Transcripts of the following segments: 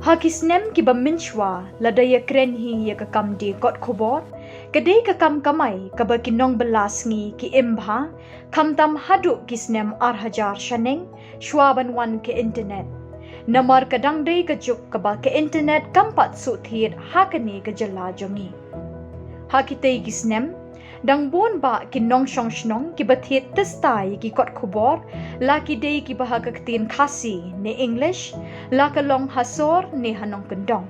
Hakisnem ki baminchwa ladaya kren hi ya kakam di kot khobor kadai kakam kamai kabakinong belasngi ki imbha kamtam haduk kisnem arhajar shaneng shwaban wan ke internet namar kadang dai kajuk kaba ke internet kampat suthir hakani kajala jongi hakitei kisnem dang bon ba ki nong shong shnong ki bathit testai ki kot khobor la ki dei ki bahagaktin khasi ne english la ka long hasor ne hanong kendong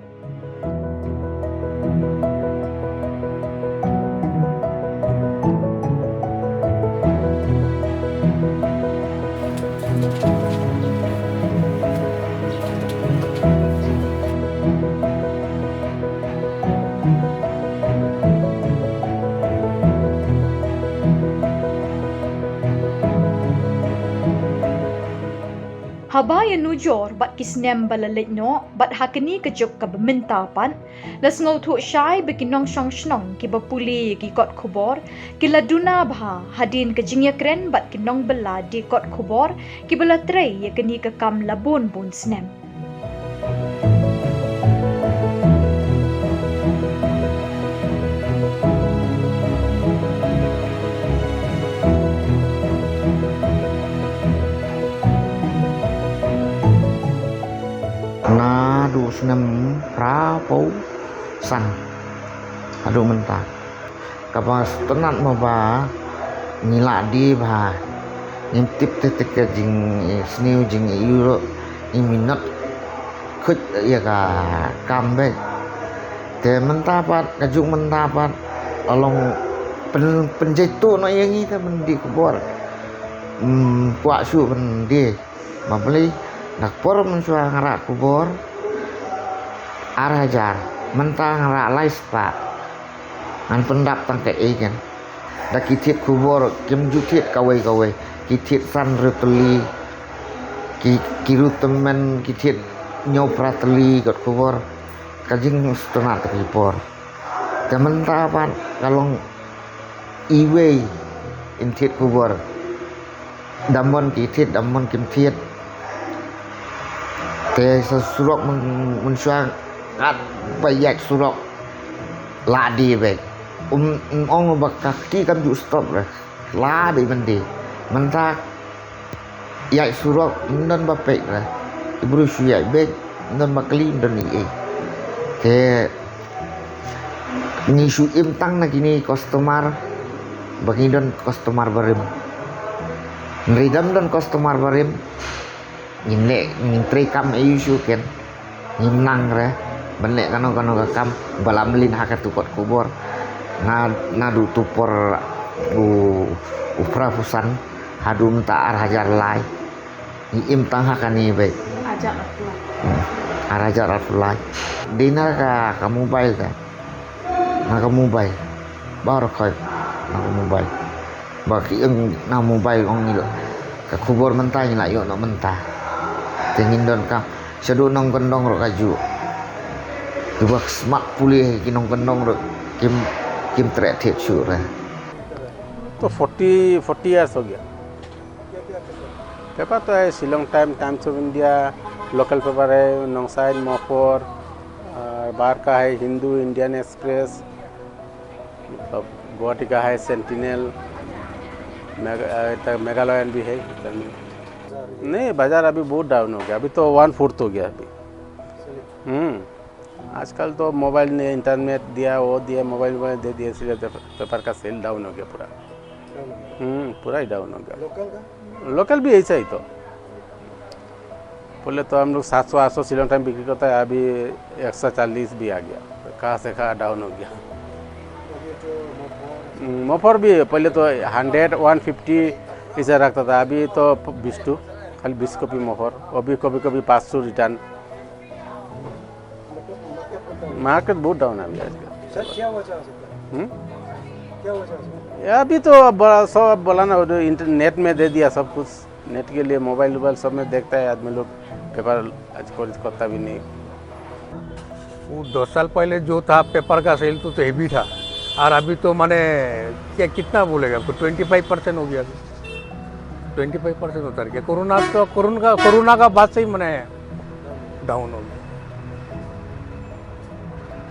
Habaya nujor bat kisnem balalit no bat hakani kajuk ka bemintapan las ngau thu shai bekinong shong shnong ki bapuli ki kot khobor ki laduna bha hadin ka jingya kren bat kinong bala di kot khobor ki bala trei ya kani ka kam labon bun snem Nadu senam prapo san adu mentah kapas tenat maba nilak di bah ngintip tetek jing sniu jing euro iminat khut ya ka kambe te mentapat kajuk mentapat along penjaitu no yang kita mendi kubor kuak su mendi mabeli nak por mensua ngarak kubor arajar mentah ngarak lais pak an pendap tang ke kan dak kitit kubor kim jutit kawai kitit san ruteli kiru temen kitit nyau prateli got kubor kajing setengah tekipor te mentah pan kalong iwe intit kubor damon kitit damon kimtit te surok mensua kat bayak surok ladi bek ong bakaki kam ju stop lah ladi mandi mentak yak surok non bapek lah ibru suyak bek non makli don ni te ni su im tang na kini customer bagi don customer barim nridam don customer barim Inlek ngintri kam isu ken ngimnang re benek kano kam balam lin hakat tukot kubor na du tupor upra pusan hadum ta arhajar lai im tang hakani baik ajak arajar aflai dina ka mobile ka na mobile baru koi na mobile baki eng na mobile ong ni ka kubor mentah ni la yo no mentah tengin don ka sedu nong kendong ro kaju dua smart pulih kinong kendong ro kim tre thek su ra तो 40 years हो गया पेपर तो है Shillong times of India local paper है नोंगसाइन मोफोर बाहर का है हिंदू इंडियन एक्सप्रेस गुवाहाटी का है सेंटिनल मेघालयन भी है नहीं बाजार अभी बहुत डाउन हो गया अभी तो 1/4 हो गया अभी आजकल तो मोबाइल ने इंटरनेट दिया वो दिया मोबाइल में दे दिया इसलिए पेपर का सेल डाउन हो गया पूरा पूरा ही डाउन हो गया लोकल भी ऐसा ही तो पहले तो हम लोग 700-800 शिलोंग टाइम बिक्री करता है अभी 140 भी आ गया कहाँ से कहाँ डाउन हो गया मोफर भी पहले तो 100-150 ऐसा रखता था अभी तो 20 खाली 20 कॉपी मोफर अभी कभी 500 रिटर्न मार्केट बहुत डाउन है अभी सर क्या वजह से क्या वजह से अभी तो बड़ा सब बोला ना इंटरनेट में दे दिया सब कुछ नेट के लिए मोबाइल सब में देखता है आदमी लोग पेपर आज करता भी नहीं वो 10 साल पहले जो था पेपर का सेल तो हेवी था और अभी तो माने क्या कितना बोलेगा 25% हो गया 25% उतर गया कोरोना का बाद से ही माने डाउन हो गया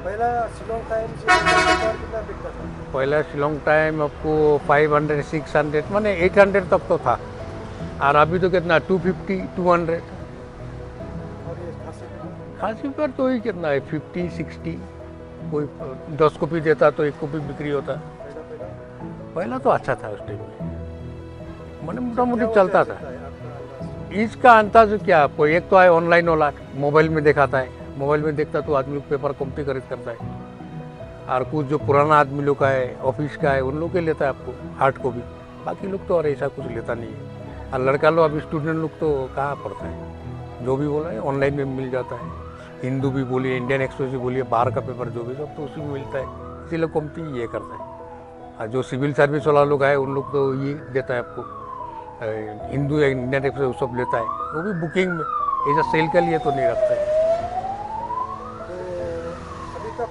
पहला शिलोंग टाइम से पेपर कितना बिकता था? पहले शिलोंग टाइम आपको 500 600 माने 800 तक तो था, और अभी तो कितना 250 200। और ये खांसी पेपर? खांसी पर तो ही कितना है 50 60, कोई 10 कॉपी देता तो 1 कॉपी बिक्री होता। पहला पहला तो अच्छा था उस टाइम में, मैंने मोटा मोटी क्या चलता वजह था। से आपका अंदाज? इसका अंदाज क्या आपको, एक तो है ऑनलाइन वाला, मोबाइल में दिखाता है, मोबाइल में देखता तो आदमी पेपर कॉपी खरीद करता है, और कुछ जो पुराना आदमी लोग का है, ऑफिस का है, उन लोग के लेता है आपको हार्ड कॉपी, बाकी लोग तो और ऐसा कुछ लेता नहीं है। और लड़का लोग अभी स्टूडेंट लोग तो कहाँ पढ़ता है, जो भी बोला है ऑनलाइन में मिल जाता है। हिंदू भी बोलिए, इंडियन एक्सप्रेस भी बोलिए, बाहर का पेपर जो भी सब तो उसी में मिलता है, इसीलिए कॉपी ये करता है। और जो सिविल सर्विस वाला लोग है उन लोग तो ये देता है आपको, हिंदू या इंडियन एक्सप्रेस वो सब लेता है, वो भी बुकिंग में, ऐसा सेल के लिए तो नहीं रखता है। तो अभी तक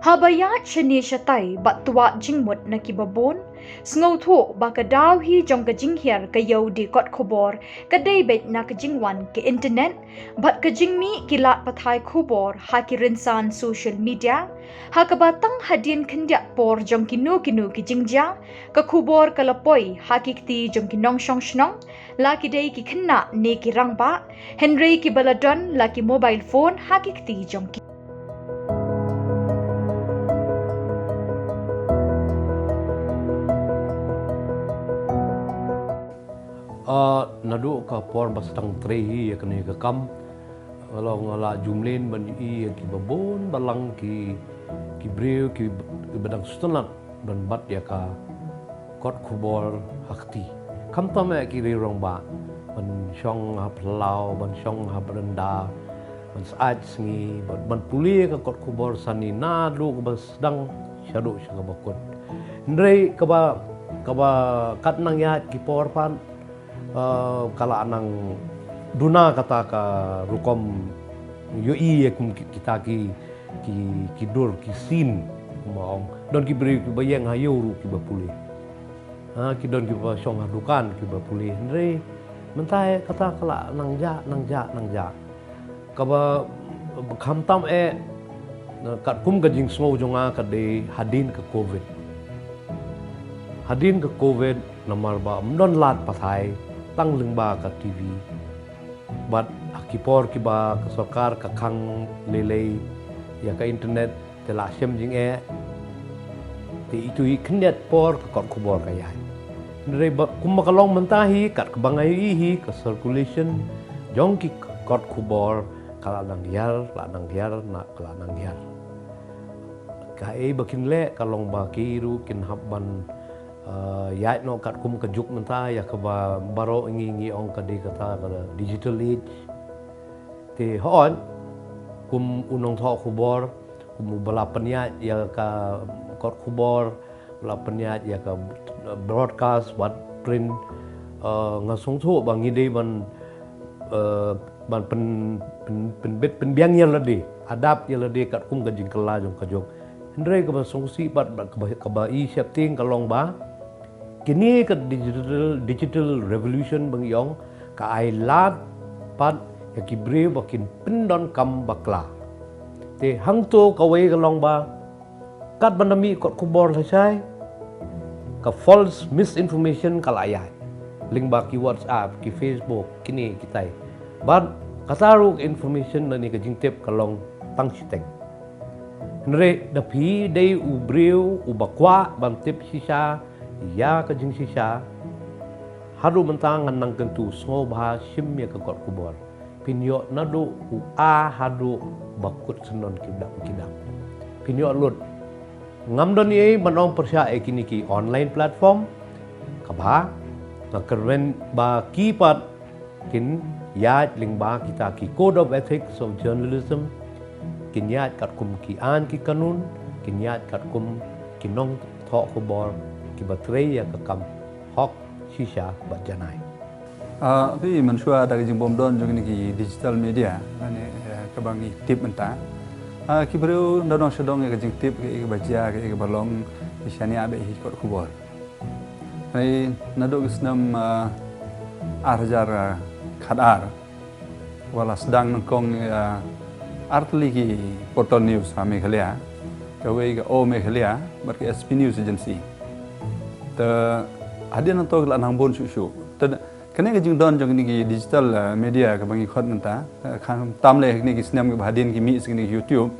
Habayat shani shatai bat tuat jingmut na kibabon, sngow tho ba ka daw hi jong ka jinghiar ka yaw di kot khobor, ka day bet na ka jingwan ka internet, bat ka jingmi kilat pathai khobor ha ki rinsan social media, ha ka batang hadin kandyak por jong kinu ki jingja, ka khobor ka lapoi ha ki kti jong ki nong shong shnong, la ki day ki khanna ne ki rangba, Henry ki baladon la ki mobile phone ha ki kti jong ki nadu ka por bastang trehi ya kene ka kam kalau ngala jumlin ban i ki babon balang ki breu ki badang sustanat dan bat ya ka kot khubor hakti kam ta me ki ri rong ba ban shong ha plau ban shong ha berenda ban saat sngi ban puli ka kot khubor sani na lu ka basdang syadu syaga bakut ndrei ka ba kat nang ya ki por pan kala anang duna kata ka rukom yoi kum kita ki dur ki sin maong don ki beri ki bayang hayo ru ki bapuli ki don ki ba song hadukan ki bapuli ndre mentai kata kala nang ja ka ba kham tam kat kum ka jing smo jonga ka de hadin ka covid nomor ba mdon lat pathai tang lengba ka TV bat akipor ki ba ka sarkar ka khang lele ya ka internet te la sem jing te itu i khndet por ka kot khubor ka yai ndre ba kum ka long mentahi kat ka bangai hi ka circulation jong ki kot khubor kala nang yar la nang yar na kala nang yar ka bakin le kalong ba ki ru kin habban ya no kat kum kejuk menta ya ke baro ngi ong ka di kata ka digital age te hon kum unong tho khubor kum bala penya ya ka kot khubor bala penya ya ka broadcast wat print ngasong tho bang ide ban pen biang ya lade adap ya lade kat kum ka jing kala jong ka jok ndre ka songsi bat ka ba i shapting kalong ba kini ke digital revolution bang yong ka ai lat pat ya ki bre bakin pendon kam bakla te hang to ka wei ka long ba kat bandami kot kubor sai ka false misinformation kala ayat link ba ki WhatsApp ki Facebook kini kitai bat kataru information na ni ka jingtep kalong tang sitek nre da phi dei u breu u bakwa ban tip sisa ya ka jing sisa haru mentang nang kentu sngo bha sim ya ka kot kubor pinyo nadu u a hadu bakut senon kidam pinyo lut ngam don ye manong persya ekini ki online platform ka bha na kerwen ba ki pat kin ya ling ba kita ki code of ethics of journalism kin ya kat kum ki an ki kanun kin ya kat kum kinong tho kubor ki batrei ya ka kam hok sisa bajanai Tapi manusia dari jembom don juga ni digital media, ane kebangi tip mentah. Kibru don sedong ke jeng tip ke baca ke balong isani abe hikot kubor. Hai nadok senam arjar khadar, wala sedang nongkong artli ki portal news kami kalian. kawai ke O Meghalaya berke SP News Agency te hadian nanto la nang bon su te kene ke jing don jong ni digital media ke bangi khot menta kham tamle ni ki snam ke hadian ki mi sini YouTube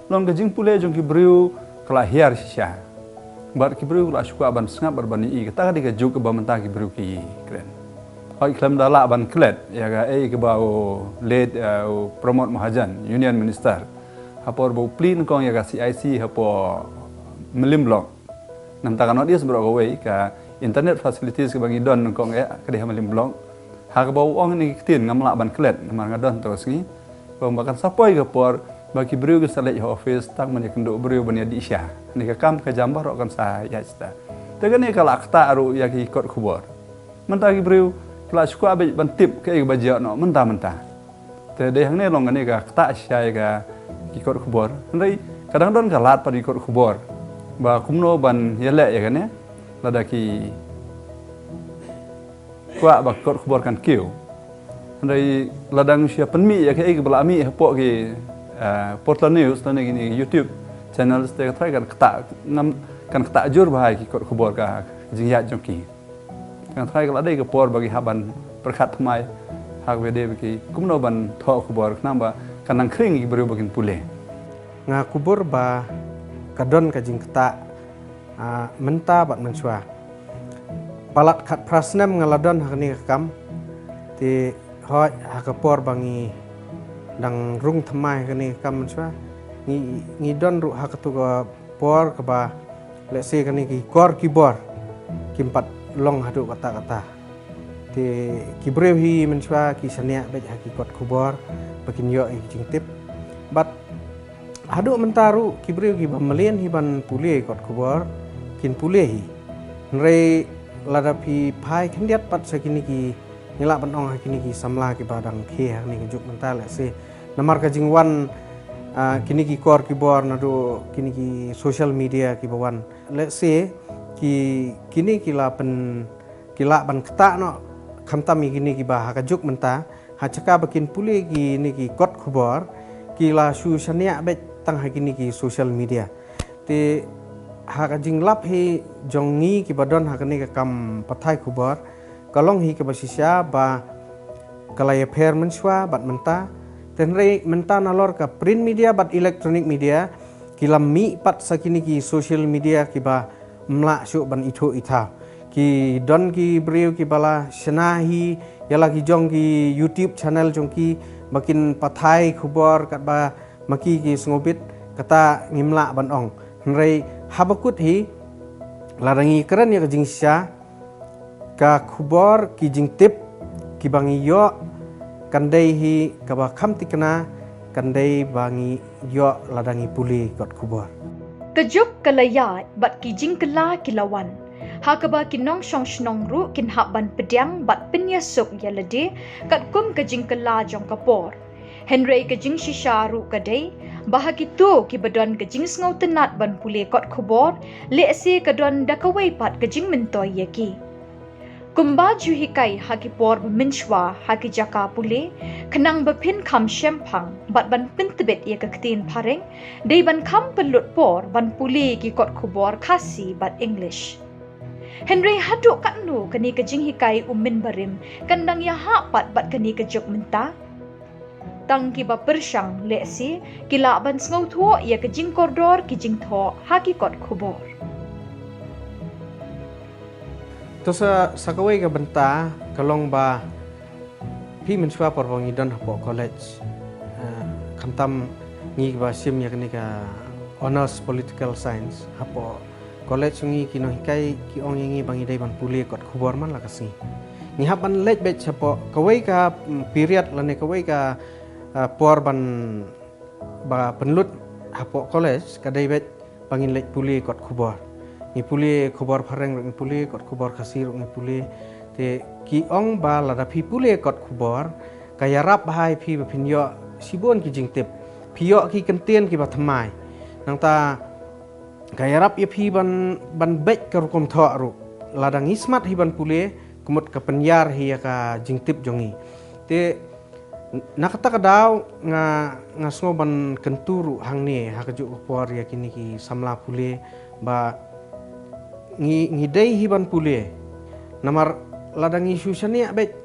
long ke jing pule jong ki briu kala hiar sha bar ki briu la shuka ban snap bar ban i ke ta ke juk ke ba menta ki briu ki kren hoi klam dala ban klet ya ga ke ba led promote mahajan union minister hapor bo plin kong ya ga CIC hapo melim blog nam ta kanot dia sebro gawai ka internet facilities ke bangi don kong ya ke dia melim blog ha ka bo ong ni tin ngamla ban klet man ngadon to sini bang bakan sapoi ke por bagi beriu ke saleh office tak man yakndo beriu ban ya di isya ni ka kam ka jambar kan sa ya sta te kan ni kala akta aru ya ki kot khubor menta ki beriu kala suku abe ban tip ke baja no menta te de hang ne long ni ka akta sya ka ki kot khubor ndai kadang don ka lat pa di kot khubor ba kumno ban yele ya kan ya lada ki kwa ba kot khubor kan kiu ndai ladang sia penmi ya ke bala mi hapo ki portal news tane gini YouTube channel ste ka kan kata ngam kan kata jur bahai ki kot khubor ka jingya jongki kan thai ka ladai ke por bagi haban perkhat mai hak wede ki kumno ban tho khubor namba kanang kring ki beru bagin pule nga kubur ba kadon ka jing kata menta bat mensua palat khat prasnem ngaladon hakni kam ti hoi hakapor bangi dang rung thamai kani kam mensua ngi don ru hakatu ka por ka ba lese kani ki kor kibor kimpat long hadu kata-kata ti kibrehi mensua ki sania bej hakikot kubor bakin yo jing tip bat hadu mentaru kibrehi ki bamelien hiban pule kot kubor kin pulehi nrei ladapi pai kendiat pat sakini ki ngila banong hakini ki samla ki badang khe hakni ki juk mental se namar ka jingwan kini ki kor ki bor nadu kini ki social media ki bawan let's say ki kini kila ban kata no khamtami kini ki bah ka juk menta ha chaka bakin pule ki ni ki kot khubor kila su sania bet tang hakini ki social media te hak jing lap hi jongi ki badon hakani ka kam pathai khubor kalong hi ke basisya ba kalaya pher menswa bat menta tenre menta nalor ka print media bat electronic media kilam mi pat sakini ki social media ki ba mla su ban itho itha ki don ki breu ki bala senahi yala ki jong ki YouTube channel jong ki makin pathai khubor kat ba maki ki ngobit kata ngimla ban ong tenre habakut hi larangi keren ya jing sya ka khubor ki jing tip ki bangi yo kandai hi ka ba kham tikna kandai bangi yo ladangi puli kot khubor Kejuk kelayat bat ki jing kela kilawan ha ka ba kinong shong shnong ru kin ha ban pediang bat penyasuk ya lede kat kum ke jing kela jong kapor Henry ke jing shisha ru kadai bahagi tu ki badon ke jing ngau tenat ban pule kot khubor le se kadon dakawai pat ke jing mentoy yaki Kumba ju hikai haki por minchwa haki jaka pule kenang bepin kam shempang bat ban pintebet ye keketin pareng dei ban kam pelut por ban pule ki kot khubor khasi bat English Henry haduk katnu kani ke jing hikai umin barim kandang ya hapat bat kani ke jok menta tang ki ba persyang leksi kila ban ngau thuo ye ke jing kordor ki jing tho haki kot khubor tosa sakawai ka benta kalong ba pi menswa por bangi don hapo college khamtam ngi ba sim ya kani ka honors political science hapo college ngi kino hikai ki ong ngi bangi dai ban puli kot khubor man la kasi ngi hapan lej bet hapo kawai ka period lane kawai ka por ban ba penlut hapo college kadai bet bangin lej puli kot khubor ni puli khubor phareng ni puli kot khubor khasir ni puli te ki ong ba la da phi puli kot khubor kaya rap hai phi ba phinyo sibon ki jing tip phiyo ki kentien ki ba thamai nang ta kaya rap ye phi ban bet ka rukom tho ru la dang ismat hi ban puli kumut ka penyar hi ka jing tip jongi te nakata kadau nga sngoban kenturu hang ni hakajuk por ya kini ki samla pule ba ngi dei hiban pule namar ladang isu sani abet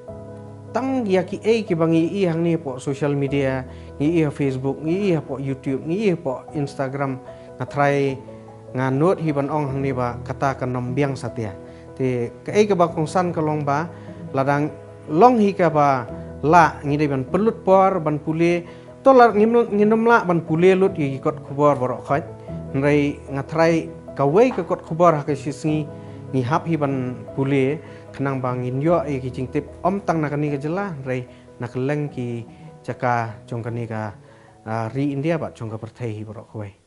tang ya ki ki bangi hang ni po social media ngi Facebook ngi po YouTube ngi po Instagram nga try nga not hiban ong hang ni ba kata kanom biang satya te ka ba kong san kalong ba ladang long hi ka ba la ngi ban pelut por ban pule to la nginom la ban pule lut yi kot khubor borok khat ngai nga try kawai ka kot khubor ha ka sisngi ngi hap hi ban pule khnang bang in yo ki jingtip om tang na kani ka jela ngai nakleng ki chaka jong kani ka ri India ba jong ka perthai hi borok kawai